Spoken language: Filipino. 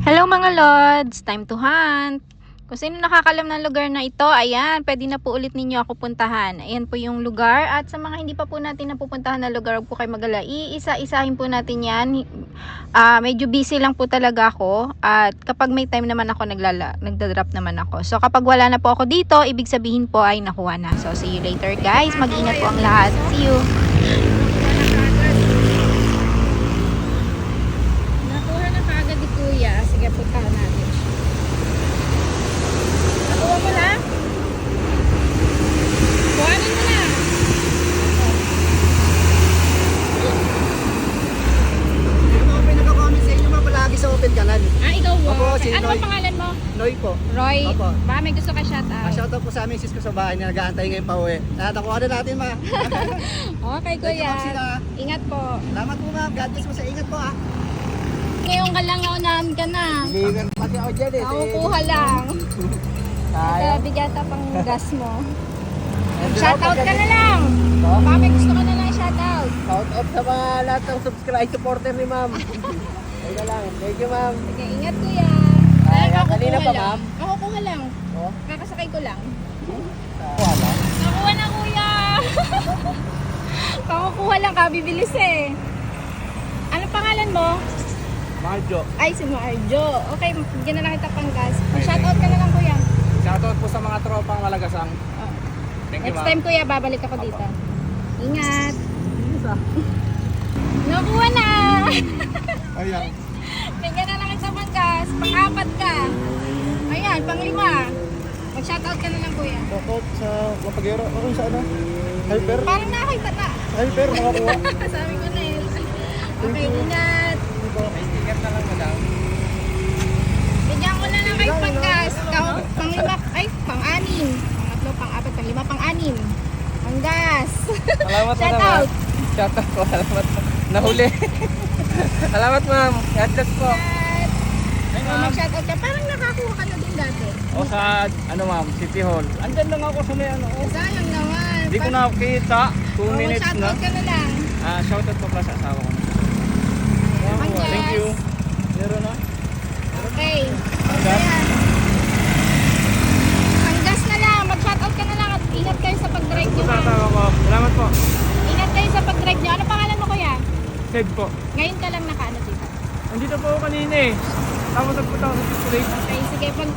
Hello mga lods! Time to hunt! Kung sino nakakalam ng lugar na ito, ayan, pwede na po ulit ninyo ako puntahan. Ayan po yung lugar. At sa mga hindi pa po natin napupuntahan na lugar, huwag po kayo magala. Iisa-isahin po natin yan. Medyo busy lang po talaga ako. At kapag may time naman ako, nagdadrop naman ako. So kapag wala na po ako dito, ibig sabihin po ay nakuha na. So see you later guys. Mag-ingat po ang lahat. See you! Sige, puntahan natin siya. Nakuha mo na? Kuhanin mo na. Yung mga pinag-comment sa inyo mga palagi sa open ka lang. Ikaw mo? Opo, si Ano Noy. ang pangalan mo? Noy po. Roy. Opo. Ba, may gusto ka shoutout? Shoutout po sa aming sis ko sa bahay na nag-aantay ngayon pa uwi. Natakuha na natin ma. Okay, Thank you, kuya. ma'am, sila. Ingat po. Salamat po ma'am. God bless po sa ingat po ah. Ngayon ka lang, naunahan ka na. Ligan pati ako dyan eh. Nakukuha lang. Tayo. Bigata pang gas mo. Shoutout ka na lang. Ba, may gusto ka na lang shoutout. Shout out sa mga lahat ng subscribe supporter ni ma'am. Ayun na lang. Thank you ma'am. Sige, ingat kuya. Kanina pa ma'am? Nakukuha lang. Oh. Kakasakay ko lang. Wala. Nakuha na kuya. Kakukuha lang ka, bibilis eh. Ano pangalan mo? Marjo. Ay, si Marjo. Okay, bigyan na lang kita pang gas. Shoutout ka na lang kuya. Shoutout po sa mga tropang Malagasang. Thank you, Next ma'am. time kuya, babalik ako dito. Ingat. Nakuha na. Ayan. Bigyan na lang kita pang gas. Pang-apat ka. Ayan, pang-lima. Mag-shoutout ka na lang kuya. Shoutout sa Mapagero. Ano sa ano? Hyper. Parang nakakita na. Hyper makakuha. Sabi ko na yun. Okay, ingat. May sticker na lang madam. Bigyan ko na lang kayo pang gas. Pang-lima, ay, pang-anim. Pangatlo, pang-apat, pang-lima, pang-anim. Pang gas. Salamat Shout madam. out. Shoutout po. Salamat po. Nahuli. Salamat ma'am. God bless po. At, Ay kung ma'am. mag-shoutout ka, parang nakakuha ka na din dati. O sa ano ma'am, City Hall. Andyan lang ako sa may ano. Sayang naman. Hindi ko nakita. 2 minutes na. Mag-shoutout ka na lang. Shoutout po pala sa asawa ko. Pang gas. Thank you. Meron na? Okay. gas? Ayan. Pang gas na lang. Mag-shoutout ka na lang at ingat kayo sa pag-drive nyo. Sa ha? asawa ko. Salamat po. Ingat kayo sa pag-drive nyo. Ano pangalan mo kuya? Ted po. Ngayon ka lang nakaano dito. Andito po ako kanina eh. Tapos nagpunta ako sa Chick-fil-A. Okay, sige. Pag